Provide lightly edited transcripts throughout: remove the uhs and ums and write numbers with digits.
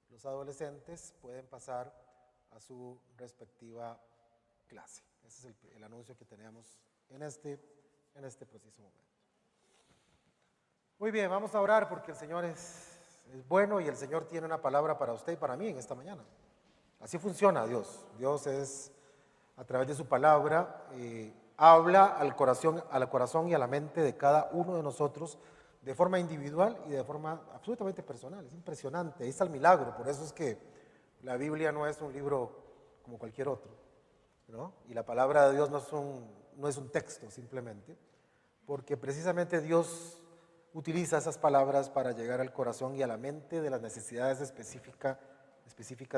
los adolescentes pueden pasar a su respectiva clase. Ese es el anuncio que tenemos en este preciso momento. Muy bien, vamos a orar porque el Señor es bueno y el Señor tiene una palabra para usted y para mí en esta mañana. Así funciona Dios. Dios es, a través de su palabra, habla al corazón y a la mente de cada uno de nosotros de forma individual y de forma absolutamente personal. Es impresionante, ahí está el milagro. Por eso es que la Biblia no es un libro como cualquier otro, ¿no? Y la palabra de Dios no es un texto simplemente, porque precisamente Dios utiliza esas palabras para llegar al corazón y a la mente de las necesidades específicas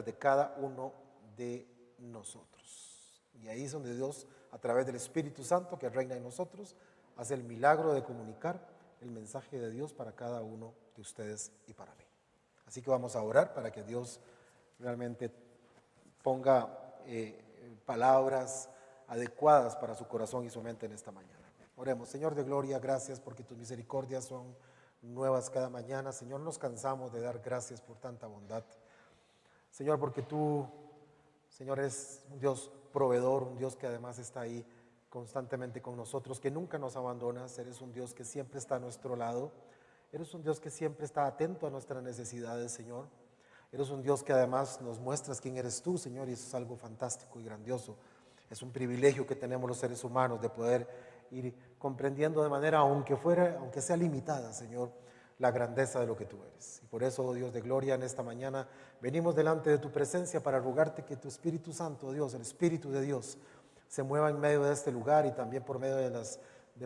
de cada uno de nosotros. Y ahí es donde Dios, a través del Espíritu Santo que reina en nosotros, hace el milagro de comunicar el mensaje de Dios para cada uno de ustedes y para mí. Así que vamos a orar para que Dios realmente ponga palabras adecuadas para su corazón y su mente en esta mañana. Oremos. Señor de gloria, gracias porque tus misericordias son nuevas cada mañana. Señor, nos cansamos de dar gracias por tanta bondad. Señor, porque tú, Señor, eres un Dios proveedor, un Dios que además está ahí constantemente con nosotros, que nunca nos abandonas. Eres un Dios que siempre está a nuestro lado. Eres un Dios que siempre está atento a nuestras necesidades, Señor. Eres un Dios que además nos muestras quién eres tú, Señor, y eso es algo fantástico y grandioso. Es un privilegio que tenemos los seres humanos de poder ir comprendiendo de manera, aunque sea limitada, Señor, la grandeza de lo que tú eres. Y por eso, oh Dios de gloria, en esta mañana venimos delante de tu presencia para rogarte que tu Espíritu Santo, Dios, el Espíritu de Dios, se mueva en medio de este lugar y también por medio de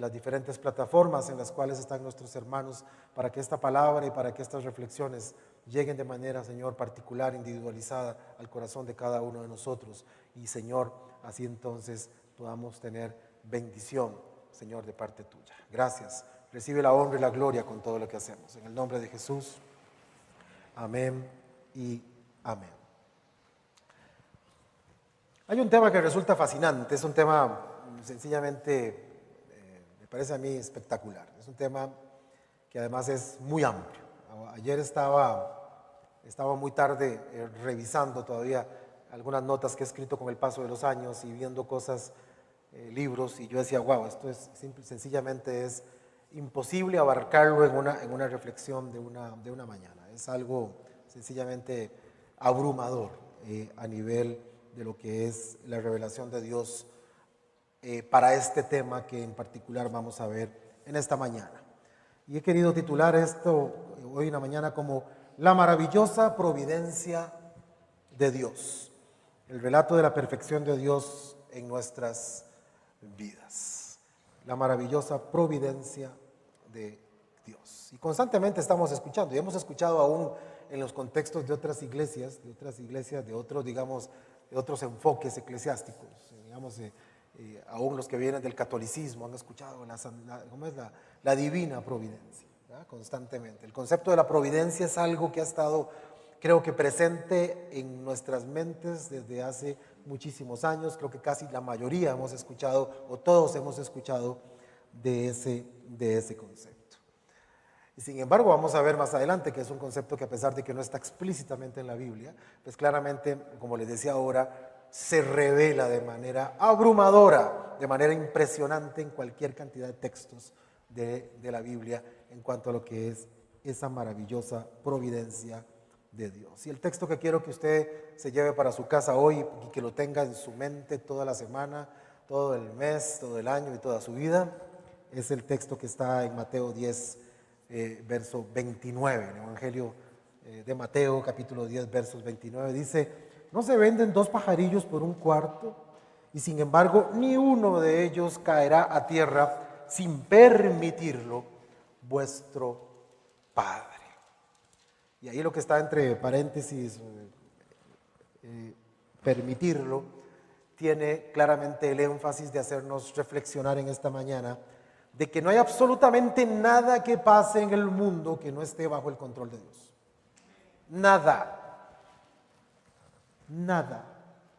las diferentes plataformas en las cuales están nuestros hermanos, para que esta palabra y para que estas reflexiones lleguen de manera, Señor, particular, individualizada al corazón de cada uno de nosotros. Y, Señor, así entonces podamos tener bendición, Señor, de parte tuya. Gracias. Recibe la honra y la gloria con todo lo que hacemos. En el nombre de Jesús. Amén y amén. Hay un tema que resulta fascinante. Es un tema sencillamente, me parece a mí espectacular. Es un tema que además es muy amplio. Ayer estaba muy tarde revisando todavía algunas notas que he escrito con el paso de los años y viendo cosas, libros, y yo decía, wow, esto es sencillamente es imposible abarcarlo en una reflexión de una mañana. Es algo sencillamente abrumador a nivel de lo que es la revelación de Dios para este tema que en particular vamos a ver en esta mañana. Y he querido titular esto hoy en la mañana como La maravillosa providencia de Dios. El relato de la perfección de Dios en nuestras vidas. La maravillosa providencia de Dios. Y constantemente estamos escuchando, y hemos escuchado aún en los contextos de otras iglesias, de otros, digamos, de otros enfoques eclesiásticos, digamos, aún los que vienen del catolicismo han escuchado ¿cómo es la divina providencia? ¿Verdad? Constantemente. El concepto de la providencia es algo que ha estado, creo que presente en nuestras mentes desde hace muchísimos años. Creo que casi la mayoría hemos escuchado, o todos hemos escuchado de ese concepto. Y sin embargo vamos a ver más adelante que es un concepto que, a pesar de que no está explícitamente en la Biblia, pues claramente, como les decía ahora, se revela de manera abrumadora, de manera impresionante en cualquier cantidad de textos de la Biblia en cuanto a lo que es esa maravillosa providencia de Dios. Y el texto que quiero que usted se lleve para su casa hoy y que lo tenga en su mente toda la semana, todo el mes, todo el año y toda su vida, es el texto que está en Mateo 10, verso 29, en el Evangelio de Mateo, capítulo 10, versos 29, dice: ¿no se venden 2 pajarillos por un cuarto? Y sin embargo, ni uno de ellos caerá a tierra sin permitirlo vuestro Padre. Y ahí lo que está entre paréntesis, permitirlo, tiene claramente el énfasis de hacernos reflexionar en esta mañana de que no hay absolutamente nada que pase en el mundo que no esté bajo el control de Dios. Nada. Nada.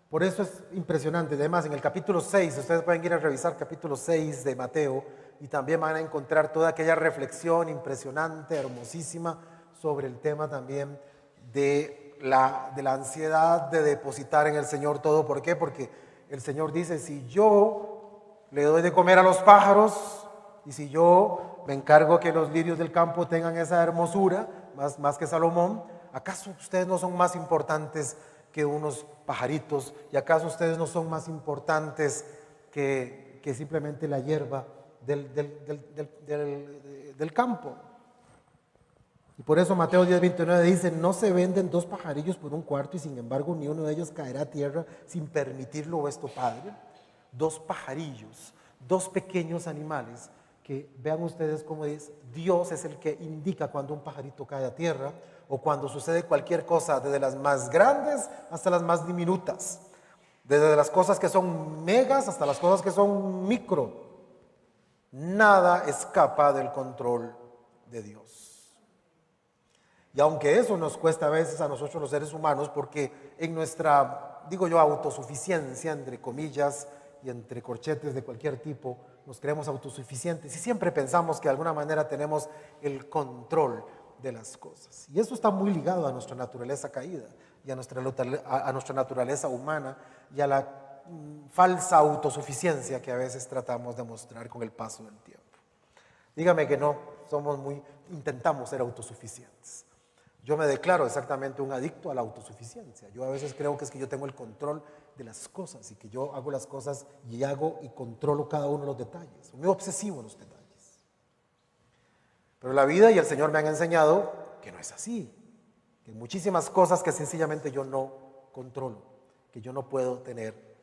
Por eso es impresionante. Además, en el capítulo 6, ustedes pueden ir a revisar capítulo 6 de Mateo y también van a encontrar toda aquella reflexión impresionante, hermosísima, sobre el tema también de la ansiedad de depositar en el Señor todo. ¿Por qué? Porque el Señor dice, si yo le doy de comer a los pájaros y si yo me encargo que los lirios del campo tengan esa hermosura, más que Salomón, ¿acaso ustedes no son más importantes que unos pajaritos? ¿Y acaso ustedes no son más importantes que simplemente la hierba del campo? Y por eso Mateo 10:29 dice, no se venden 2 pajarillos por 1 cuarto y sin embargo ni uno de ellos caerá a tierra sin permitirlo vuestro Padre. 2 pajarillos, 2 pequeños animales que vean ustedes cómo es, Dios es el que indica cuando un pajarito cae a tierra o cuando sucede cualquier cosa, desde las más grandes hasta las más diminutas, desde las cosas que son megas hasta las cosas que son micro. Nada escapa del control de Dios. Y aunque eso nos cuesta a veces a nosotros los seres humanos, porque en nuestra, digo yo, autosuficiencia, entre comillas, y entre corchetes de cualquier tipo, nos creemos autosuficientes y siempre pensamos que de alguna manera tenemos el control de las cosas. Y eso está muy ligado a nuestra naturaleza caída y a nuestra naturaleza humana y a la falsa autosuficiencia que a veces tratamos de mostrar con el paso del tiempo. Dígame que no, intentamos ser autosuficientes. Yo me declaro exactamente un adicto a la autosuficiencia. Yo a veces creo que es que yo tengo el control de las cosas y que yo hago las cosas y hago y controlo cada uno de los detalles. Soy muy obsesivo en los detalles. Pero la vida y el Señor me han enseñado que no es así. Que hay muchísimas cosas que sencillamente yo no controlo, que yo no puedo tener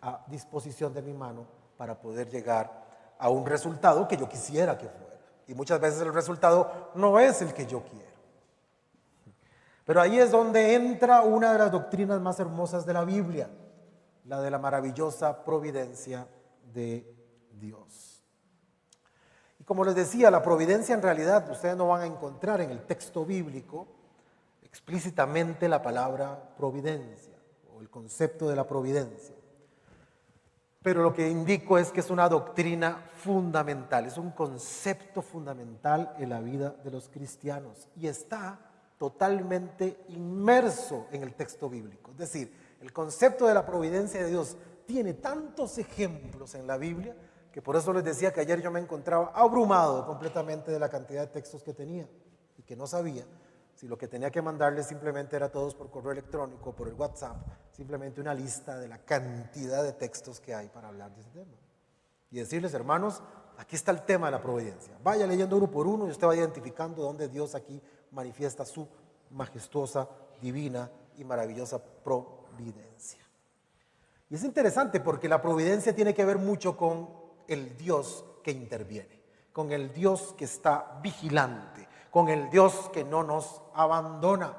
a disposición de mi mano para poder llegar a un resultado que yo quisiera que fuera. Y muchas veces el resultado no es el que yo quiero. Pero ahí es donde entra una de las doctrinas más hermosas de la Biblia, la de la maravillosa providencia de Dios. Y como les decía, la providencia en realidad ustedes no van a encontrar en el texto bíblico explícitamente la palabra providencia o el concepto de la providencia. Pero lo que indico es que es una doctrina fundamental, es un concepto fundamental en la vida de los cristianos y está totalmente inmerso en el texto bíblico. Es decir, el concepto de la providencia de Dios tiene tantos ejemplos en la Biblia que por eso les decía que ayer yo me encontraba abrumado completamente de la cantidad de textos que tenía y que no sabía si lo que tenía que mandarles simplemente era todos por correo electrónico o por el WhatsApp, simplemente una lista de la cantidad de textos que hay para hablar de ese tema. Y decirles, hermanos, aquí está el tema de la providencia. Vaya leyendo uno por uno y usted va identificando dónde Dios aquí manifiesta su majestuosa, divina y maravillosa providencia. Y es interesante porque la providencia tiene que ver mucho con el Dios que interviene, con el Dios que está vigilante, con el Dios que no nos abandona.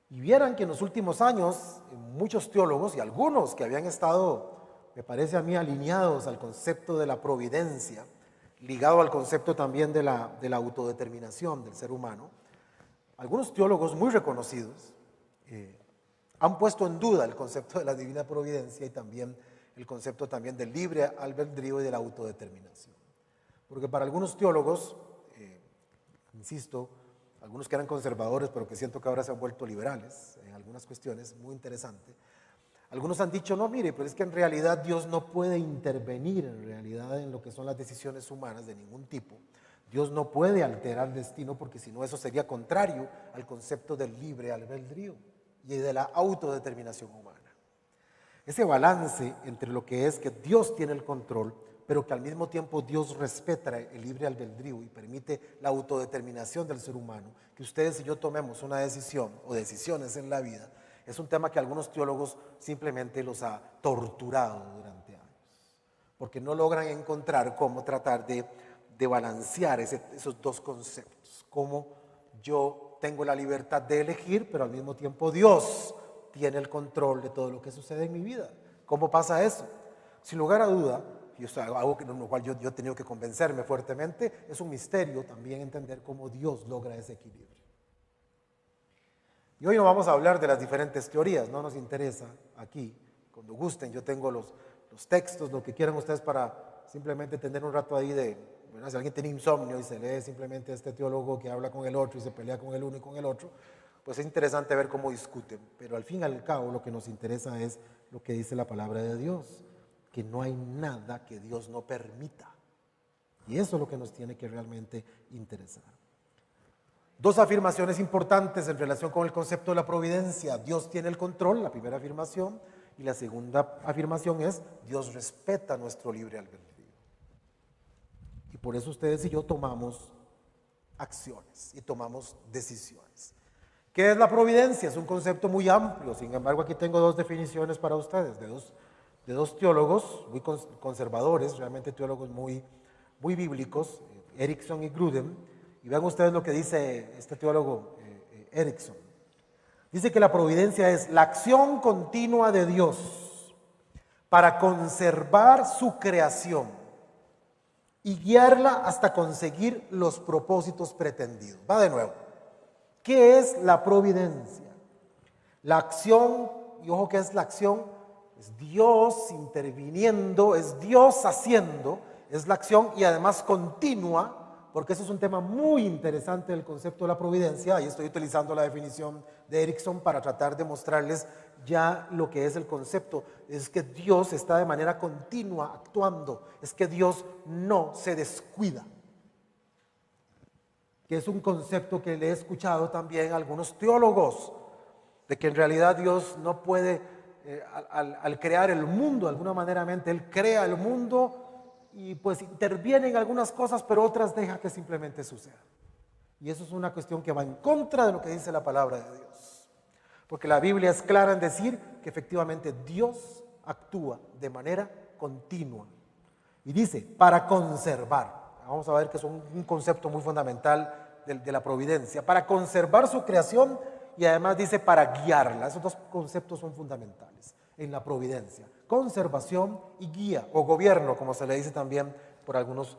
Y vieran que en los últimos años muchos teólogos y algunos que habían estado, me parece a mí, alineados al concepto de la providencia, ligado al concepto también de la autodeterminación del ser humano, algunos teólogos muy reconocidos han puesto en duda el concepto de la divina providencia y también el concepto también del libre albedrío y de la autodeterminación. Porque para algunos teólogos, insisto, algunos que eran conservadores pero que siento que ahora se han vuelto liberales en algunas cuestiones, muy interesante. Algunos han dicho, no, mire, pero es que en realidad Dios no puede intervenir en realidad en lo que son las decisiones humanas de ningún tipo. Dios no puede alterar el destino porque si no eso sería contrario al concepto del libre albedrío y de la autodeterminación humana. Ese balance entre lo que es que Dios tiene el control, pero que al mismo tiempo Dios respeta el libre albedrío y permite la autodeterminación del ser humano, que ustedes y yo tomemos una decisión o decisiones en la vida, es un tema que algunos teólogos simplemente los ha torturado durante años, porque no logran encontrar cómo tratar de balancear esos dos conceptos, cómo yo tengo la libertad de elegir, pero al mismo tiempo Dios tiene el control de todo lo que sucede en mi vida. ¿Cómo pasa eso? Sin lugar a duda, y eso es algo en lo cual yo he tenido que convencerme fuertemente, es un misterio también entender cómo Dios logra ese equilibrio. Y hoy no vamos a hablar de las diferentes teorías, no nos interesa aquí. Cuando gusten, yo tengo los textos, lo que quieran ustedes para simplemente tener un rato ahí de ¿verdad? Si alguien tiene insomnio y se lee simplemente este teólogo que habla con el otro y se pelea con el uno y con el otro, pues es interesante ver cómo discuten. Pero al fin y al cabo lo que nos interesa es lo que dice la palabra de Dios, que no hay nada que Dios no permita. Y eso es lo que nos tiene que realmente interesar. Dos afirmaciones importantes en relación con el concepto de la providencia. Dios tiene el control, la primera afirmación, y la segunda afirmación es Dios respeta nuestro libre albedrío. Y por eso ustedes y yo tomamos acciones y tomamos decisiones. ¿Qué es la providencia? Es un concepto muy amplio, sin embargo aquí tengo dos definiciones para ustedes, de dos teólogos muy conservadores, realmente teólogos muy bíblicos, Erickson y Grudem, y vean ustedes lo que dice este teólogo Erickson. Dice que la providencia es la acción continua de Dios para conservar su creación y guiarla hasta conseguir los propósitos pretendidos. Va de nuevo. ¿Qué es la providencia? La acción, y ojo que es la acción, es Dios interviniendo, es Dios haciendo, es la acción y además continua, porque eso es un tema muy interesante del concepto de la providencia. Ahí estoy utilizando la definición de Erickson para tratar de mostrarles ya lo que es el concepto. Es que Dios está de manera continua actuando, es que Dios no se descuida. Que es un concepto que le he escuchado también a algunos teólogos, de que en realidad Dios no puede, al crear el mundo, de alguna manera, Él crea el mundo y pues interviene en algunas cosas, pero otras deja que simplemente suceda. Y eso es una cuestión que va en contra de lo que dice la palabra de Dios. Porque la Biblia es clara en decir que efectivamente Dios actúa de manera continua. Y dice, para conservar. Vamos a ver que es un concepto muy fundamental de la providencia. Para conservar su creación y además dice para guiarla. Esos dos conceptos son fundamentales en la providencia. Conservación y guía o gobierno, como se le dice también por algunos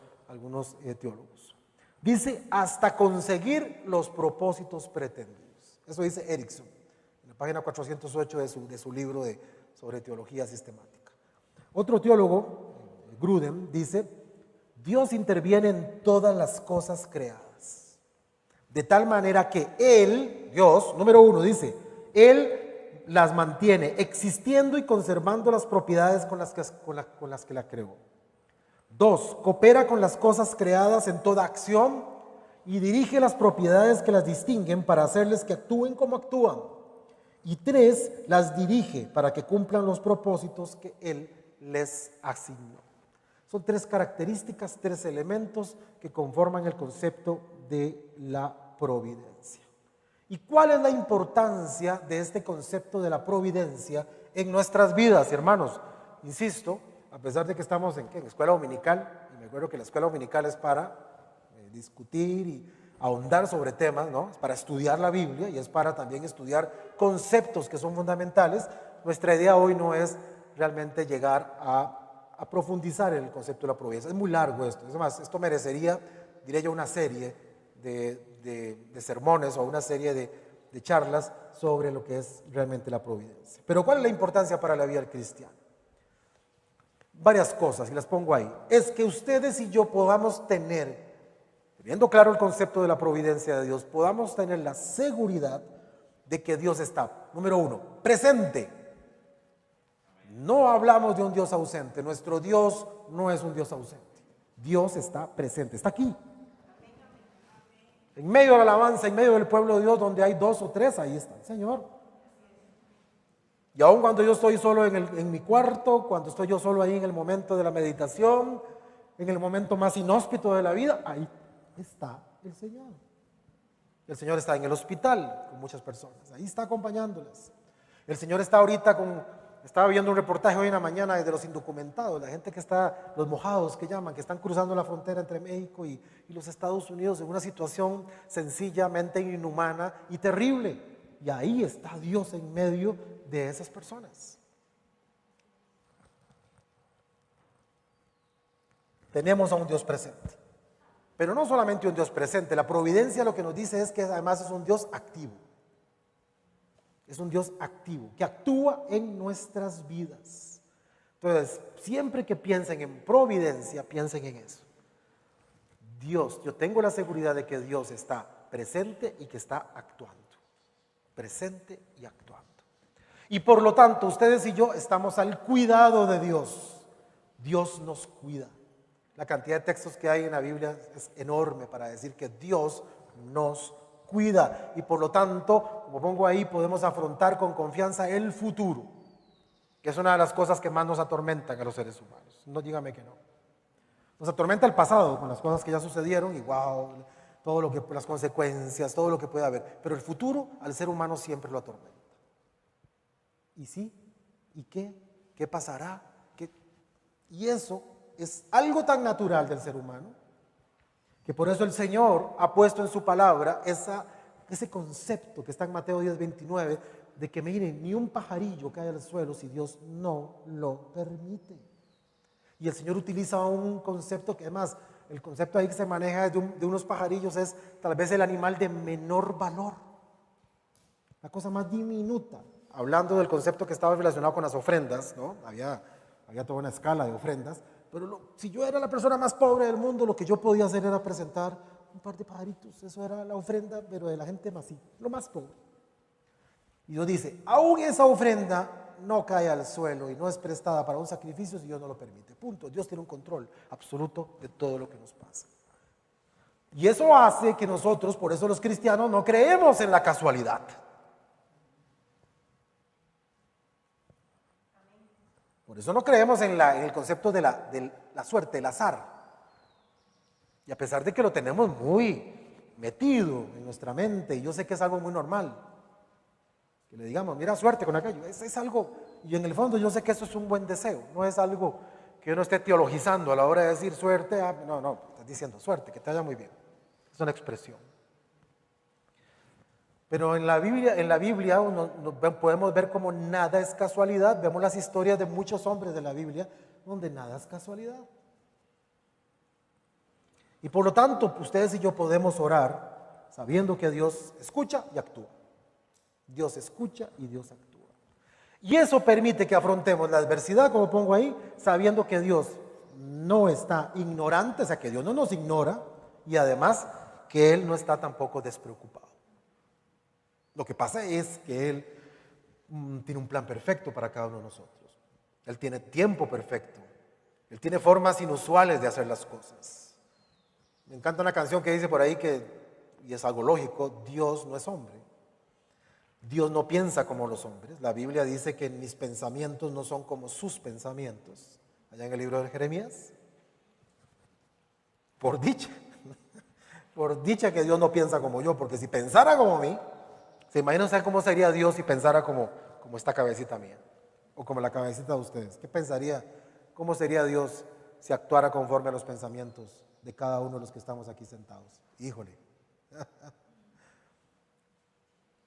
teólogos. Dice hasta conseguir los propósitos pretendidos. Eso dice Erickson, en la página 408 de su libro sobre teología sistemática. Otro teólogo, Grudem, dice, Dios interviene en todas las cosas creadas, de tal manera que Él, Dios, número uno, dice, Él las mantiene existiendo y conservando las propiedades con las que la creó. Dos, coopera con las cosas creadas en toda acción y dirige las propiedades que las distinguen para hacerles que actúen como actúan. Y tres, las dirige para que cumplan los propósitos que Él les asignó. Son tres características, tres elementos que conforman el concepto de la providencia. ¿Y cuál es la importancia de este concepto de la providencia en nuestras vidas, hermanos? Insisto, a pesar de que estamos en escuela dominical, y me acuerdo que la escuela dominical es para discutir y ahondar sobre temas, ¿no? Es para estudiar la Biblia y es para también estudiar conceptos que son fundamentales. Nuestra idea hoy no es realmente llegar a profundizar en el concepto de la providencia. Es muy largo esto. Es más, esto merecería, diré yo, una serie de sermones o una serie de charlas sobre lo que es realmente la providencia. Pero ¿cuál es la importancia para la vida del cristiano? Varias cosas, y las pongo ahí. Es que ustedes y yo podamos tener, teniendo claro el concepto de la providencia de Dios, podamos tener la seguridad de que Dios está, número uno, presente. No hablamos de un Dios ausente. Nuestro Dios no es un Dios ausente. Dios está presente, está aquí. En medio de la alabanza, en medio del pueblo de Dios, donde hay dos o tres, ahí está el Señor. Y aun cuando yo estoy solo en mi cuarto, cuando estoy yo solo ahí en el momento de la meditación, en el momento más inhóspito de la vida, ahí está el Señor. El Señor está en el hospital con muchas personas, ahí está acompañándoles. El Señor está ahorita estaba viendo un reportaje hoy en la mañana de los indocumentados, la gente que está, los mojados que llaman, que están cruzando la frontera entre México y los Estados Unidos en una situación sencillamente inhumana y terrible. Y ahí está Dios en medio de esas personas. Tenemos a un Dios presente. Pero no solamente un Dios presente, la providencia lo que nos dice es que además es un Dios activo. Es un Dios activo, que actúa en nuestras vidas. Entonces, siempre que piensen en providencia, piensen en eso. Dios, yo tengo la seguridad de que Dios está presente y que está actuando. Presente y actuando. Y por lo tanto, ustedes y yo estamos al cuidado de Dios. Dios nos cuida. La cantidad de textos que hay en la Biblia es enorme para decir que Dios nos cuida. Y por lo tanto, como pongo ahí, podemos afrontar con confianza el futuro, que es una de las cosas que más nos atormentan a los seres humanos. No, dígame que no. Nos atormenta el pasado con las cosas que ya sucedieron y wow, todo lo que, las consecuencias, todo lo que puede haber. Pero el futuro al ser humano siempre lo atormenta. ¿Y sí? ¿Y qué? ¿Qué pasará? ¿Qué? Y eso es algo tan natural del ser humano que por eso el Señor ha puesto en su palabra ese concepto que está en Mateo 10:29 de que miren, ni un pajarillo cae al suelo si Dios no lo permite. Y el Señor utiliza un concepto que además, el concepto ahí que se maneja de unos pajarillos es tal vez el animal de menor valor, la cosa más diminuta. Hablando del concepto que estaba relacionado con las ofrendas, ¿no? Había toda una escala de ofrendas, pero si yo era la persona más pobre del mundo, lo que yo podía hacer era presentar un par de pajaritos. Eso era la ofrenda, pero de la gente más así, lo más pobre. Y Dios dice, aún esa ofrenda no cae al suelo y no es prestada para un sacrificio si Dios no lo permite. Punto. Dios tiene un control absoluto de todo lo que nos pasa. Y eso hace que nosotros, por eso los cristianos, no creemos en la casualidad. Por eso no creemos en el concepto de la suerte, el azar. Y a pesar de que lo tenemos muy metido en nuestra mente, y yo sé que es algo muy normal, que le digamos, mira, suerte con aquello, es algo, y en el fondo yo sé que eso es un buen deseo, no es algo que uno esté teologizando a la hora de decir suerte, no, estás diciendo suerte, que te vaya muy bien, es una expresión. Pero en la Biblia podemos ver como nada es casualidad, vemos las historias de muchos hombres de la Biblia donde nada es casualidad. Y por lo tanto, ustedes y yo podemos orar sabiendo que Dios escucha y actúa. Dios escucha y Dios actúa. Y eso permite que afrontemos la adversidad, como pongo ahí, sabiendo que Dios no está ignorante, o sea, que Dios no nos ignora y además que Él no está tampoco despreocupado. Lo que pasa es que Él tiene un plan perfecto para cada uno de nosotros. Él tiene tiempo perfecto. Él tiene formas inusuales de hacer las cosas. Me encanta una canción que dice por ahí y es algo lógico, Dios no es hombre. Dios no piensa como los hombres. La Biblia dice que mis pensamientos no son como sus pensamientos. Allá en el libro de Jeremías. Por dicha. Por dicha que Dios no piensa como yo, porque si pensara como mí, ¿se imaginan cómo sería Dios si pensara como esta cabecita mía? O como la cabecita de ustedes. ¿Qué pensaría? ¿Cómo sería Dios si actuara conforme a los pensamientos de cada uno de los que estamos aquí sentados? Híjole.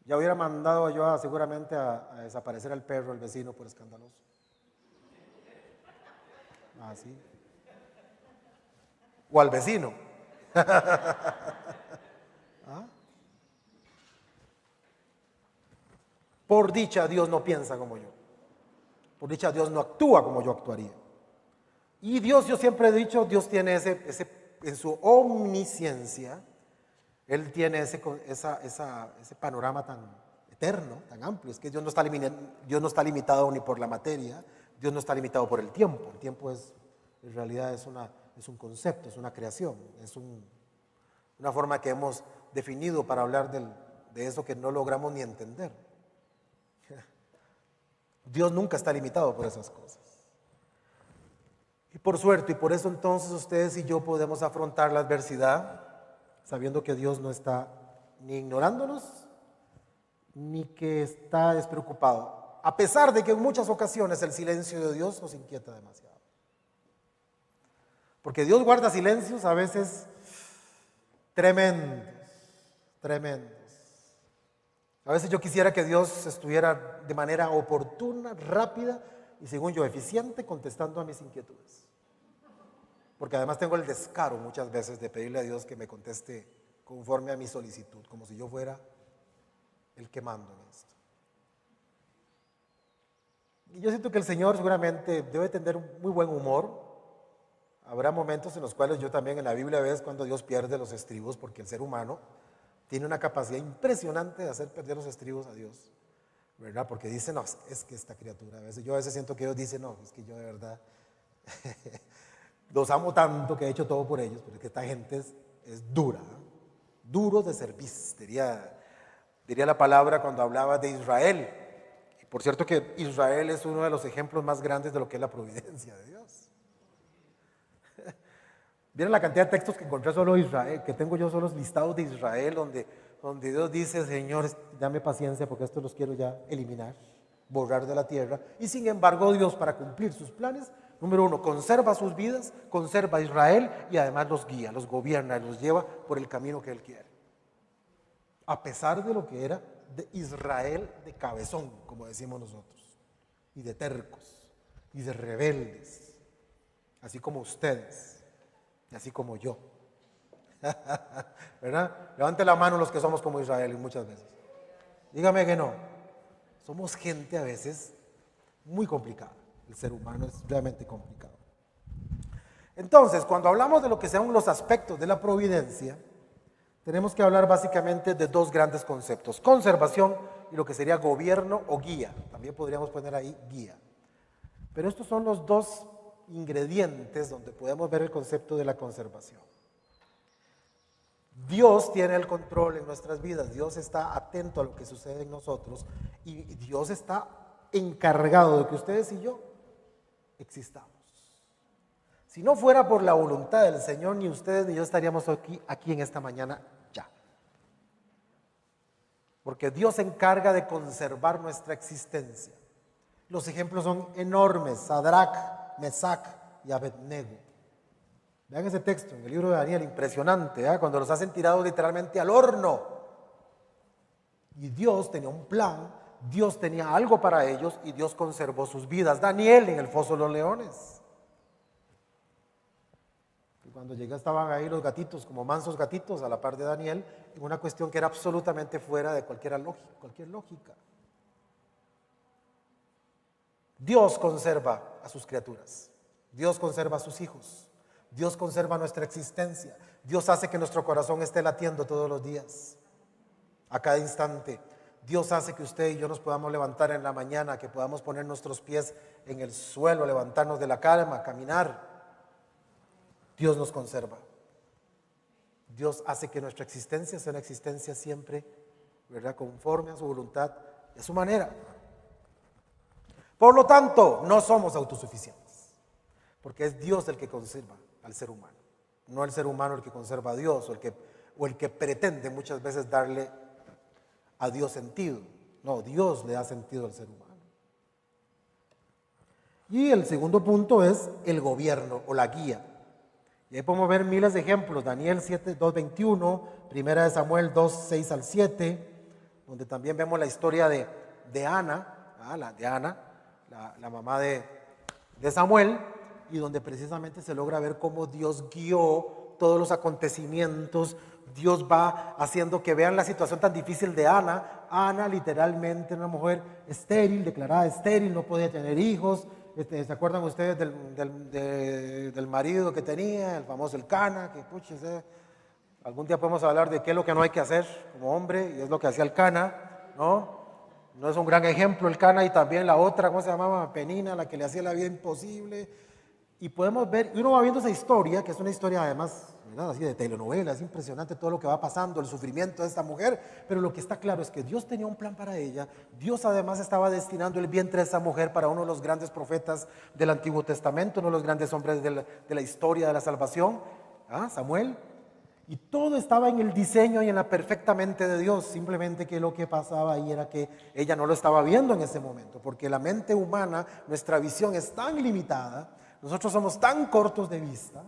Ya hubiera mandado yo seguramente a desaparecer al perro, al vecino, por escandaloso. Ah, sí. O al vecino. ¿Ah? Por dicha Dios no piensa como yo. Por dicha Dios no actúa como yo actuaría. Y Dios, yo siempre he dicho, Dios tiene en su omnisciencia, Él tiene ese panorama tan eterno, tan amplio. Es que Dios no está limitado ni por la materia, Dios no está limitado por el tiempo. El tiempo en realidad es un concepto, es una creación, es una forma que hemos definido para hablar de eso que no logramos ni entender. Dios nunca está limitado por esas cosas. Y por suerte, y por eso entonces ustedes y yo podemos afrontar la adversidad sabiendo que Dios no está ni ignorándonos, ni que está despreocupado. A pesar de que en muchas ocasiones el silencio de Dios nos inquieta demasiado. Porque Dios guarda silencios a veces tremendos, tremendos. A veces yo quisiera que Dios estuviera de manera oportuna, rápida y según yo eficiente contestando a mis inquietudes. Porque además tengo el descaro muchas veces de pedirle a Dios que me conteste conforme a mi solicitud, como si yo fuera el que mando en esto. Y yo siento que el Señor seguramente debe tener un muy buen humor habrá momentos en los cuales yo también en la Biblia ves cuando Dios pierde los estribos, porque el ser humano tiene una capacidad impresionante de hacer perder los estribos a Dios, ¿verdad? Porque dice, no, es que esta criatura, yo a veces siento que Dios dice, no, es que yo de verdad los amo tanto que he hecho todo por ellos, porque esta gente es dura, duros de cerviz, diría la palabra cuando hablaba de Israel. Y por cierto que Israel es uno de los ejemplos más grandes de lo que es la providencia de Dios. Vieron la cantidad de textos que encontré solo Israel, que tengo yo solos listados de Israel, donde Dios dice, Señor, dame paciencia porque estos los quiero ya eliminar, borrar de la tierra. Y sin embargo Dios, para cumplir sus planes, número uno, conserva sus vidas, conserva a Israel y además los guía, los gobierna, los lleva por el camino que Él quiere. A pesar de lo que era de Israel de cabezón, como decimos nosotros, y de tercos, y de rebeldes, así como ustedes. Y así como yo. ¿Verdad? Levante la mano los que somos como Israel muchas veces. Dígame que no. Somos gente a veces muy complicada. El ser humano es realmente complicado. Entonces, cuando hablamos de lo que sean los aspectos de la providencia, tenemos que hablar básicamente de dos grandes conceptos: conservación y lo que sería gobierno o guía. También podríamos poner ahí guía. Pero estos son los dos ingredientes donde podemos ver el concepto de la conservación. Dios tiene el control en nuestras vidas, Dios está atento a lo que sucede en nosotros y Dios está encargado de que ustedes y yo existamos. Si no fuera por la voluntad del Señor, ni ustedes ni yo estaríamos aquí en esta mañana ya. Porque Dios se encarga de conservar nuestra existencia. Los ejemplos son enormes: Sadrach, Mesac y Abednego. Vean ese texto en el libro de Daniel, impresionante, cuando los hacen tirados literalmente al horno. Y Dios tenía un plan, Dios tenía algo para ellos y Dios conservó sus vidas. Daniel en el foso de los leones. Y cuando llegó estaban ahí los gatitos, como mansos gatitos, a la par de Daniel, en una cuestión que era absolutamente fuera de cualquier lógica. Dios conserva a sus criaturas, Dios conserva a sus hijos, Dios conserva nuestra existencia, Dios hace que nuestro corazón esté latiendo todos los días, a cada instante. Dios hace que usted y yo nos podamos levantar en la mañana, que podamos poner nuestros pies en el suelo, levantarnos de la cama, caminar. Dios nos conserva. Dios hace que nuestra existencia sea una existencia siempre, ¿verdad?, conforme a su voluntad y a su manera. Por lo tanto, no somos autosuficientes, porque es Dios el que conserva al ser humano, no el ser humano el que conserva a Dios, o el que pretende muchas veces darle a Dios sentido. No, Dios le da sentido al ser humano. Y el segundo punto es el gobierno o la guía. Y ahí podemos ver miles de ejemplos: Daniel 7, 2-21, Primera de Samuel 2, 6 al 7, donde también vemos la historia de Ana, la mamá de Samuel, y donde precisamente se logra ver cómo Dios guió todos los acontecimientos. Dios va haciendo que vean la situación tan difícil de Ana. Ana, literalmente una mujer estéril, declarada estéril, no podía tener hijos. ¿Se acuerdan ustedes del marido que tenía, el famoso Elcana? Que algún día podemos hablar de qué es lo que no hay que hacer como hombre, y es lo que hacía Elcana, ¿no? No es un gran ejemplo Elcana, y también la otra, ¿cómo se llamaba? Penina, la que le hacía la vida imposible. Y podemos ver, y uno va viendo esa historia, que es una historia además, ¿verdad?, así de telenovela. Es impresionante todo lo que va pasando, el sufrimiento de esta mujer, pero lo que está claro es que Dios tenía un plan para ella. Dios además estaba destinando el vientre de esa mujer para uno de los grandes profetas del Antiguo Testamento, uno de los grandes hombres de la historia de la salvación, Samuel. Y todo estaba en el diseño y en la perfecta mente de Dios. Simplemente que lo que pasaba ahí era que ella no lo estaba viendo en ese momento, porque la mente humana, nuestra visión es tan limitada, nosotros somos tan cortos de vista.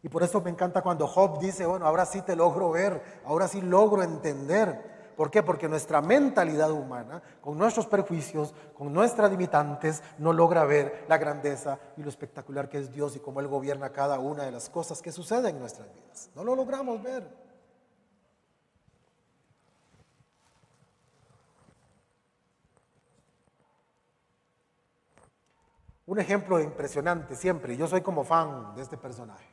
Y por eso me encanta cuando Job dice: bueno, ahora sí te logro ver, ahora sí logro entender. ¿Por qué? Porque nuestra mentalidad humana, con nuestros prejuicios, con nuestras limitantes, no logra ver la grandeza y lo espectacular que es Dios y cómo Él gobierna cada una de las cosas que suceden en nuestras vidas. No lo logramos ver. un ejemplo impresionante siempre. Yo soy como fan de este personaje.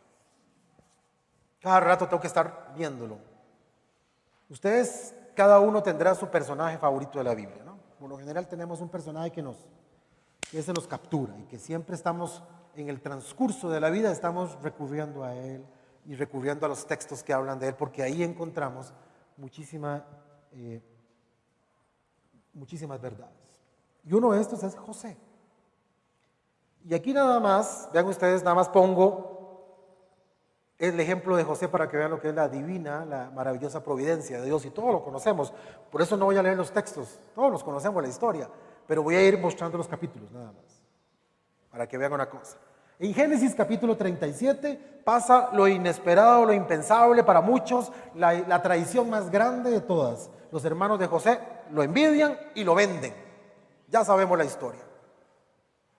Cada rato tengo que estar viéndolo. Ustedes, cada uno tendrá su personaje favorito de la Biblia, ¿no? Por lo general tenemos un personaje que se nos captura y que siempre estamos, en el transcurso de la vida, estamos recurriendo a él y recurriendo a los textos que hablan de él, porque ahí encontramos muchísimas verdades. Y uno de estos es José. Y aquí nada más, vean ustedes, nada más pongo el ejemplo de José para que vean lo que es la divina, la maravillosa providencia de Dios, y todos lo conocemos. Por eso no voy a leer los textos, todos los conocemos la historia, pero voy a ir mostrando los capítulos nada más, para que vean una cosa. En Génesis capítulo 37 pasa lo inesperado, lo impensable para muchos, la traición más grande de todas. Los hermanos de José lo envidian y lo venden. Ya sabemos la historia,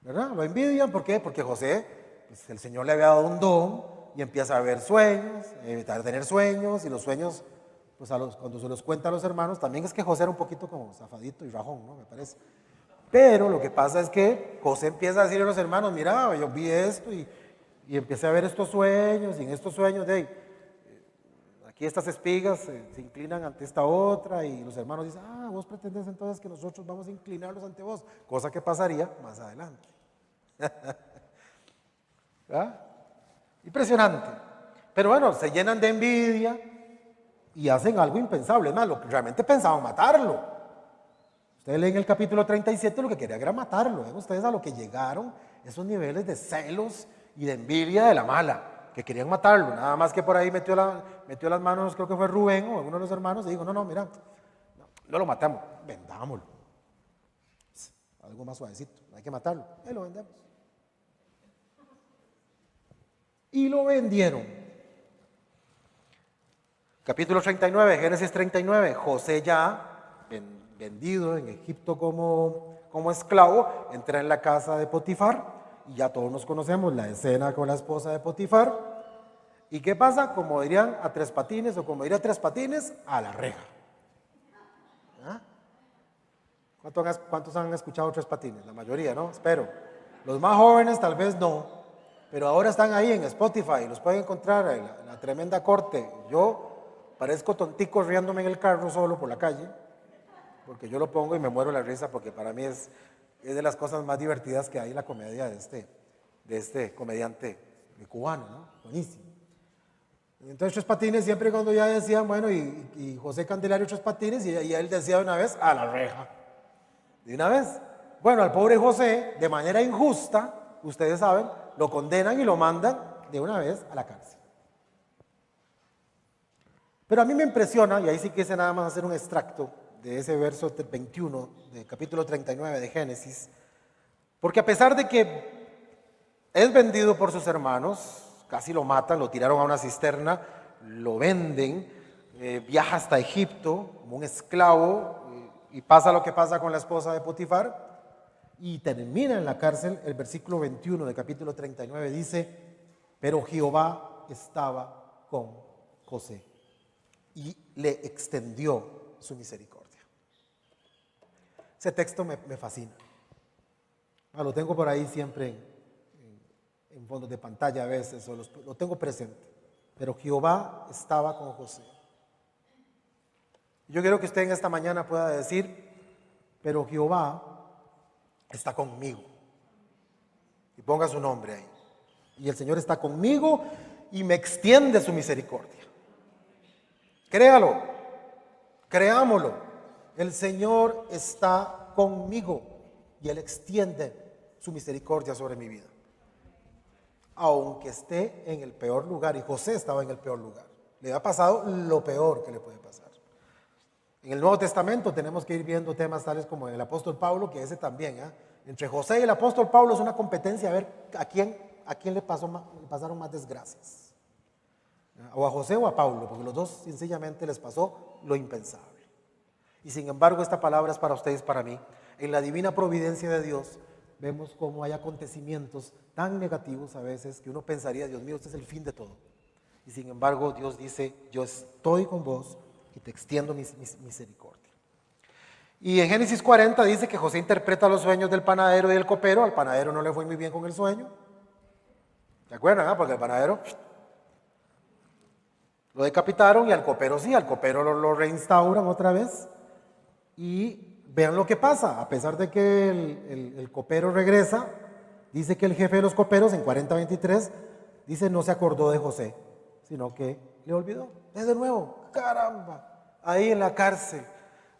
¿verdad? Lo envidian, ¿por qué? Porque José, pues el Señor le había dado un don y empieza a ver sueños, a tener sueños, y los sueños, pues cuando se los cuenta a los hermanos, también es que José era un poquito como zafadito y rajón, ¿no? Me parece. Pero lo que pasa es que José empieza a decirle a los hermanos, mira, yo vi esto y empecé a ver estos sueños, y en estos sueños aquí estas espigas se inclinan ante esta otra, y los hermanos dicen, vos pretendés entonces que nosotros vamos a inclinarlos ante vos, cosa que pasaría más adelante. ¿Verdad? Impresionante. Pero bueno, se llenan de envidia y hacen algo impensable. Es más, lo que realmente pensaban matarlo. Ustedes leen el capítulo 37, lo que querían era matarlo. ¿Ven ustedes a lo que llegaron esos niveles de celos y de envidia de la mala? Que querían matarlo. Nada más que por ahí metió las manos, creo que fue Rubén o alguno de los hermanos, y dijo, no, mira, no lo matamos, vendámoslo. Algo más suavecito, no hay que matarlo, ahí lo vendemos. Y lo vendieron. Capítulo 39, Génesis 39, José ya vendido en Egipto como esclavo, entra en la casa de Potifar, y ya todos nos conocemos la escena con la esposa de Potifar. ¿Y qué pasa? Como dirían a Tres Patines, o como diría Tres Patines, a la reja. ¿Ah? ¿Cuántos han escuchado Tres Patines? La mayoría, ¿no? Espero. Los más jóvenes tal vez no. Pero ahora están ahí en Spotify, los pueden encontrar en la tremenda corte. Yo parezco tontico riéndome en el carro solo por la calle, porque yo lo pongo y me muero la risa, porque para mí es de las cosas más divertidas que hay en la comedia de este comediante cubano, ¿no? Buenísimo. Entonces Tres Patines siempre cuando ya decían, bueno, y José Candelario Tres Patines, y él decía de una vez, a la reja. De una vez. Bueno, al pobre José, de manera injusta, ustedes saben, lo condenan y lo mandan de una vez a la cárcel. Pero a mí me impresiona, y ahí sí quise nada más hacer un extracto de ese verso 21 del capítulo 39 de Génesis, porque a pesar de que es vendido por sus hermanos, casi lo matan, lo tiraron a una cisterna, lo venden, viaja hasta Egipto como un esclavo, y pasa lo que pasa con la esposa de Potifar, y termina en la cárcel. El versículo 21 del capítulo 39 dice, pero Jehová estaba con José y le extendió su misericordia. Ese texto me fascina. Lo tengo por ahí siempre en fondos de pantalla a veces, o lo tengo presente. Pero Jehová estaba con José. Yo quiero que usted en esta mañana pueda decir, pero Jehová está conmigo. Y ponga su nombre ahí. Y el Señor está conmigo y me extiende su misericordia. Créalo, creámoslo. El Señor está conmigo y Él extiende su misericordia sobre mi vida. Aunque esté en el peor lugar, y José estaba en el peor lugar. Le ha pasado lo peor que le puede pasar. En el Nuevo Testamento tenemos que ir viendo temas tales como el apóstol Pablo, que ese también, entre José y el apóstol Pablo es una competencia a ver a quién le pasaron más desgracias. O a José o a Pablo, porque los dos sencillamente les pasó lo impensable. Y sin embargo esta palabra es para ustedes, para mí. En la divina providencia de Dios vemos cómo hay acontecimientos tan negativos a veces que uno pensaría, Dios mío, este es el fin de todo. Y sin embargo Dios dice, yo estoy con vos y te extiendo mi misericordia. Y en Génesis 40 dice que José interpreta los sueños del panadero y del copero. Al panadero no le fue muy bien con el sueño. ¿Se acuerdan? Porque el panadero lo decapitaron y al copero sí, al copero lo reinstauran otra vez. Y vean lo que pasa, a pesar de que el copero regresa, dice que el jefe de los coperos en 40:23 dice no se acordó de José, sino que le olvidó. Es de nuevo, caramba, ahí en la cárcel,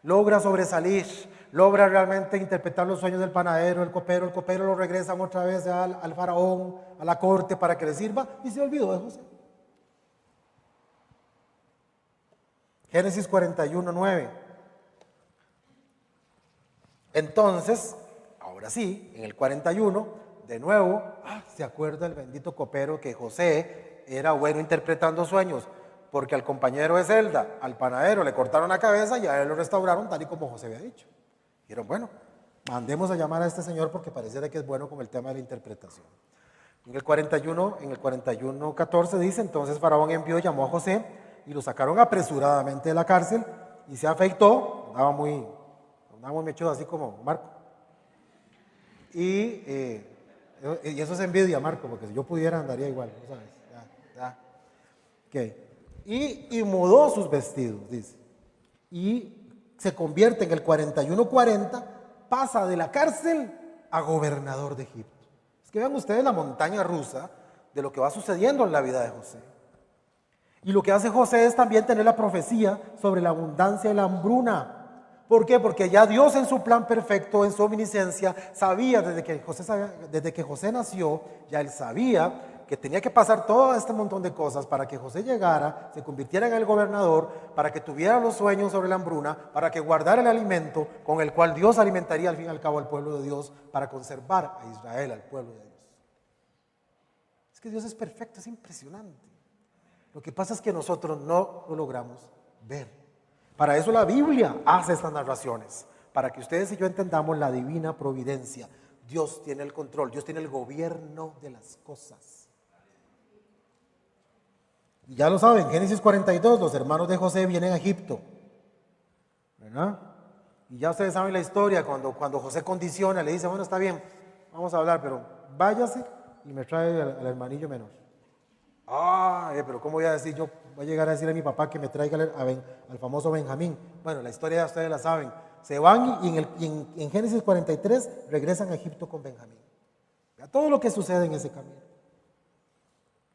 logra sobresalir, logra realmente interpretar los sueños del panadero, el copero lo regresan otra vez al faraón, a la corte para que le sirva y se olvidó de José. Génesis 41:9. Entonces, ahora sí, en el 41, de nuevo, se acuerda el bendito copero que José era bueno interpretando sueños, porque al compañero de celda, al panadero, le cortaron la cabeza y a él lo restauraron tal y como José había dicho. Dijeron, bueno, mandemos a llamar a este señor porque pareciera que es bueno con el tema de la interpretación. En el 41:14 dice, entonces Faraón envió y llamó a José y lo sacaron apresuradamente de la cárcel y se afeitó, andaba muy mechudo así como Marco. Y eso es envidia, Marco, porque si yo pudiera andaría igual, ¿no sabes? Ya. Okay. Y mudó sus vestidos, dice. Y se convierte en el 41:40, pasa de la cárcel a gobernador de Egipto. Es que vean ustedes la montaña rusa de lo que va sucediendo en la vida de José. Y lo que hace José es también tener la profecía sobre la abundancia y la hambruna. ¿Por qué? Porque ya Dios en su plan perfecto, en su omnisciencia, sabía desde que José nació, ya él sabía que tenía que pasar todo este montón de cosas para que José llegara, se convirtiera en el gobernador, para que tuviera los sueños sobre la hambruna, para que guardara el alimento con el cual Dios alimentaría al fin y al cabo al pueblo de Dios, para conservar a Israel, al pueblo de Dios. Es que Dios es perfecto, es impresionante. Lo que pasa es que nosotros no lo logramos ver. Para eso la Biblia hace estas narraciones, para que ustedes y yo entendamos la divina providencia. Dios tiene el control, Dios tiene el gobierno de las cosas. Y ya lo saben, Génesis 42, los hermanos de José vienen a Egipto, ¿verdad? Y ya ustedes saben la historia, cuando José condiciona, le dice, bueno, está bien, vamos a hablar, pero váyase y me trae al hermanillo menor. Pero ¿cómo voy a decir? Yo voy a llegar a decirle a mi papá que me traiga al famoso Benjamín. Bueno, la historia ya ustedes la saben. Se van y en Génesis 43 regresan a Egipto con Benjamín. Vea todo lo que sucede en ese camino.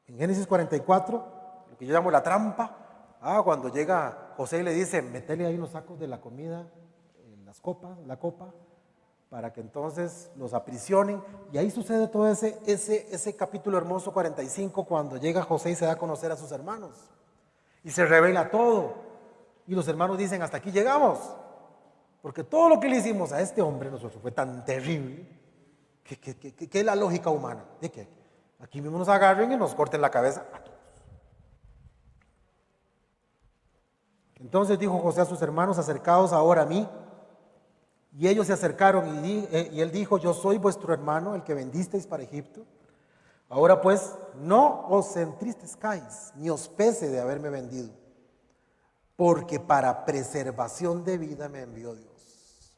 En Génesis 44, lo que yo llamo la trampa, cuando llega José y le dice, metele ahí los sacos de la comida, la copa, para que entonces los aprisionen. Y ahí sucede todo ese capítulo hermoso 45, cuando llega José y se da a conocer a sus hermanos. Y se revela todo. Y los hermanos dicen, hasta aquí llegamos. Porque todo lo que le hicimos a este hombre nosotros fue tan terrible, que es la lógica humana, de que aquí mismo nos agarren y nos corten la cabeza a todos. Entonces dijo José a sus hermanos, acercaos ahora a mí. Y ellos se acercaron y él dijo, yo soy vuestro hermano, el que vendisteis para Egipto. Ahora pues, no os entristezcáis, ni os pese de haberme vendido, porque para preservación de vida me envió Dios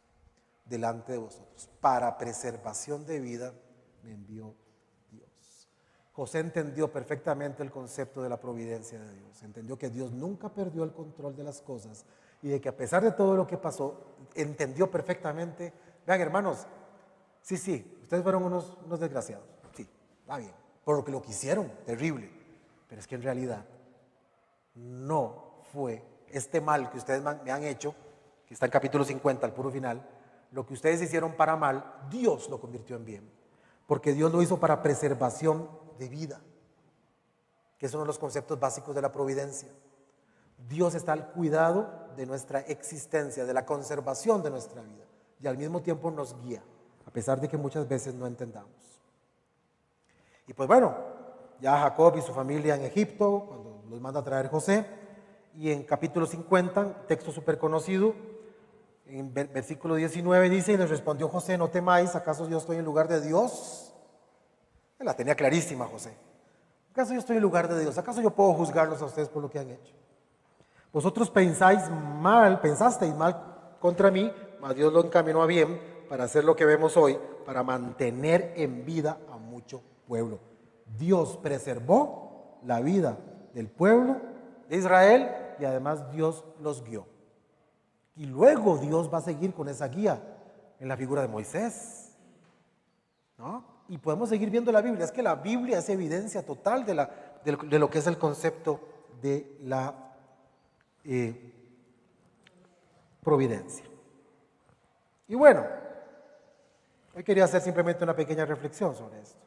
delante de vosotros. Para preservación de vida me envió Dios. José entendió perfectamente el concepto de la providencia de Dios. Entendió que Dios nunca perdió el control de las cosas y de que a pesar de todo lo que pasó, entendió perfectamente. Vean, hermanos, sí, ustedes fueron unos desgraciados, sí, va bien, por lo que lo quisieron, terrible, pero es que en realidad no fue este mal que ustedes me han hecho, que está en capítulo 50, al puro final, lo que ustedes hicieron para mal, Dios lo convirtió en bien, porque Dios lo hizo para preservación de vida, que es uno de los conceptos básicos de la providencia. Dios está al cuidado de nuestra existencia, de la conservación de nuestra vida, y al mismo tiempo nos guía, a pesar de que muchas veces no entendamos. Y pues bueno, ya Jacob y su familia en Egipto, cuando los manda a traer José, y en capítulo 50, texto súper conocido, en versículo 19 dice, y les respondió José, no temáis, ¿acaso yo estoy en lugar de Dios? Él la tenía clarísima José. ¿Acaso yo estoy en lugar de Dios? ¿Acaso yo puedo juzgarlos a ustedes por lo que han hecho? Vosotros pensasteis mal contra mí, mas Dios lo encaminó a bien para hacer lo que vemos hoy, para mantener en vida a mucho pueblo. Dios preservó la vida del pueblo de Israel y además Dios los guió. Y luego Dios va a seguir con esa guía en la figura de Moisés, ¿no? Y podemos seguir viendo la Biblia. Es que la Biblia es evidencia total de lo que es el concepto de la providencia. Y bueno, hoy quería hacer simplemente una pequeña reflexión sobre esto.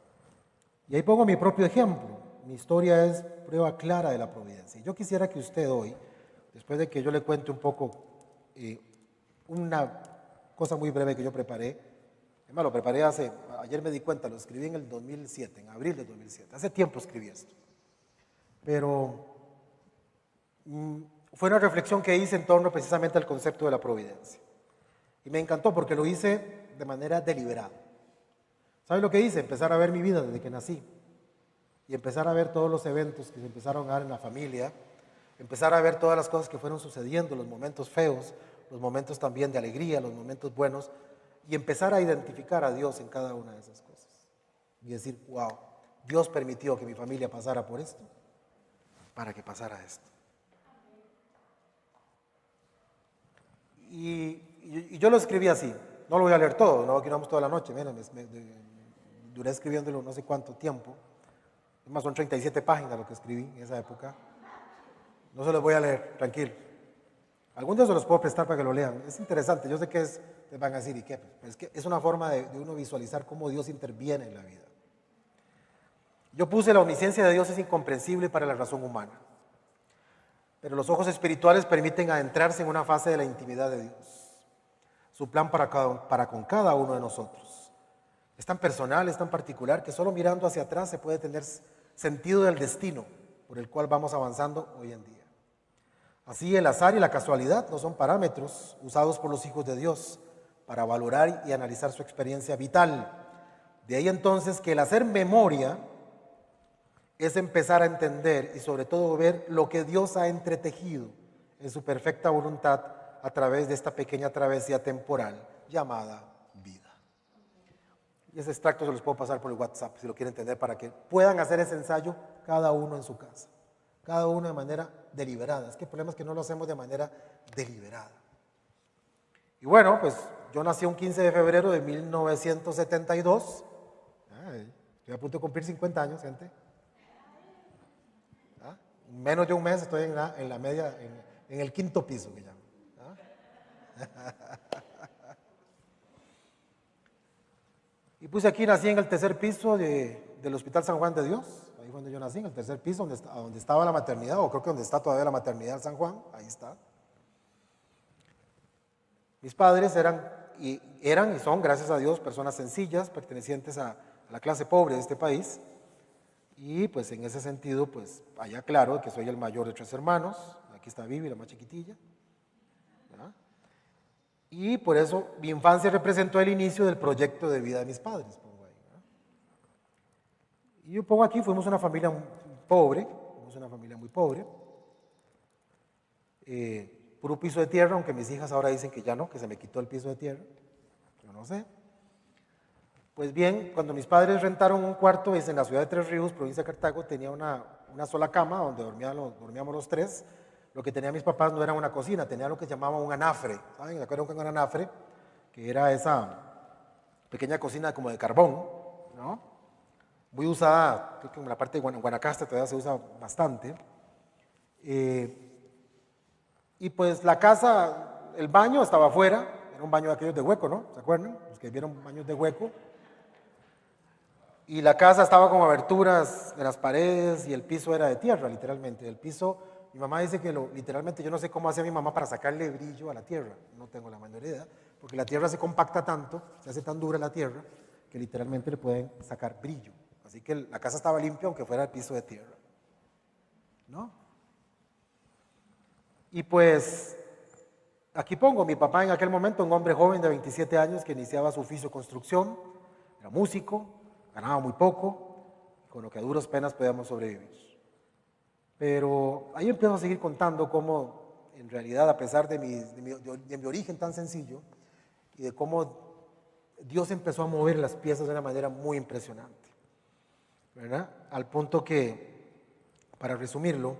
Y ahí pongo mi propio ejemplo. Mi historia es prueba clara de la providencia. Y yo quisiera que usted hoy, después de que yo le cuente un poco una cosa muy breve que yo preparé, además lo preparé ayer me di cuenta, lo escribí en el 2007, en abril del 2007. Hace tiempo escribí esto. Pero fue una reflexión que hice en torno precisamente al concepto de la providencia. Y me encantó porque lo hice de manera deliberada. ¿Sabe lo que hice? Empezar a ver mi vida desde que nací. Y empezar a ver todos los eventos que se empezaron a dar en la familia. Empezar a ver todas las cosas que fueron sucediendo, los momentos feos, los momentos también de alegría, los momentos buenos. Y empezar a identificar a Dios en cada una de esas cosas. Y decir, wow, Dios permitió que mi familia pasara por esto para que pasara esto. Y yo lo escribí así. No lo voy a leer todo, no aquí vamos toda la noche. Miren, duré escribiéndolo no sé cuánto tiempo. Más son 37 páginas lo que escribí en esa época. No se los voy a leer, tranquilo. Algún día se los puedo prestar para que lo lean. Es interesante, yo sé que les van a decir, ¿y qué? Pero es que es una forma de uno visualizar cómo Dios interviene en la vida. Yo puse la omnisciencia de Dios es incomprensible para la razón humana. Pero los ojos espirituales permiten adentrarse en una fase de la intimidad de Dios. Su plan para con cada uno de nosotros. Es tan personal, es tan particular, que solo mirando hacia atrás se puede tener sentido del destino por el cual vamos avanzando hoy en día. Así el azar y la casualidad no son parámetros usados por los hijos de Dios para valorar y analizar su experiencia vital. De ahí entonces que el hacer memoria es empezar a entender y sobre todo ver lo que Dios ha entretejido en su perfecta voluntad a través de esta pequeña travesía temporal llamada vida. Y ese extracto se los puedo pasar por el WhatsApp si lo quieren entender para que puedan hacer ese ensayo cada uno en su casa, cada uno de manera deliberada. Es que el problema es que no lo hacemos de manera deliberada. Y bueno, pues yo nací un 15 de febrero de 1972. Estoy a punto de cumplir 50 años, gente. Menos de un mes estoy en la media, en el quinto piso que llaman. Y puse aquí, nací en el tercer piso del Hospital San Juan de Dios. Ahí fue donde yo nací, en el tercer piso, donde estaba la maternidad, o creo que donde está todavía la maternidad de San Juan. Ahí está. Mis padres eran y son, gracias a Dios, personas sencillas, pertenecientes a la clase pobre de este país. Y pues en ese sentido, pues allá claro que soy el mayor de 3 hermanos. Aquí está Vivi, la más chiquitilla. ¿Verdad? Y por eso mi infancia representó el inicio del proyecto de vida de mis padres. Pongo ahí, ¿verdad? Y yo pongo aquí, fuimos una familia pobre, muy pobre. Puro piso de tierra, aunque mis hijas ahora dicen que ya no, que se me quitó el piso de tierra. Yo no sé. Pues bien, cuando mis padres rentaron un cuarto en la ciudad de Tres Ríos, provincia de Cartago, tenía una sola cama donde dormíamos los 3. Lo que tenían mis papás no era una cocina, tenía lo que se llamaba un anafre. ¿Saben? ¿Se acuerdan con un anafre? Que era esa pequeña cocina como de carbón, ¿no? Muy usada, creo que en la parte de Guanacaste todavía se usa bastante. Y pues la casa, el baño estaba afuera, era un baño de aquellos de hueco, ¿no? ¿Se acuerdan? Los que vieron baños de hueco. Y la casa estaba con aberturas de las paredes y el piso era de tierra, literalmente. El piso, mi mamá dice que literalmente yo no sé cómo hacía mi mamá para sacarle brillo a la tierra. No tengo la menor idea, porque la tierra se compacta tanto, se hace tan dura la tierra, que literalmente le pueden sacar brillo. Así que la casa estaba limpia aunque fuera el piso de tierra, ¿no? Y pues, aquí pongo, mi papá en aquel momento, un hombre joven de 27 años que iniciaba su oficio de construcción, era músico, ganaba muy poco, con lo que a duras penas podíamos sobrevivir. Pero ahí empiezo a seguir contando cómo, en realidad, a pesar de mi origen tan sencillo, y de cómo Dios empezó a mover las piezas de una manera muy impresionante, ¿verdad? Al punto que, para resumirlo,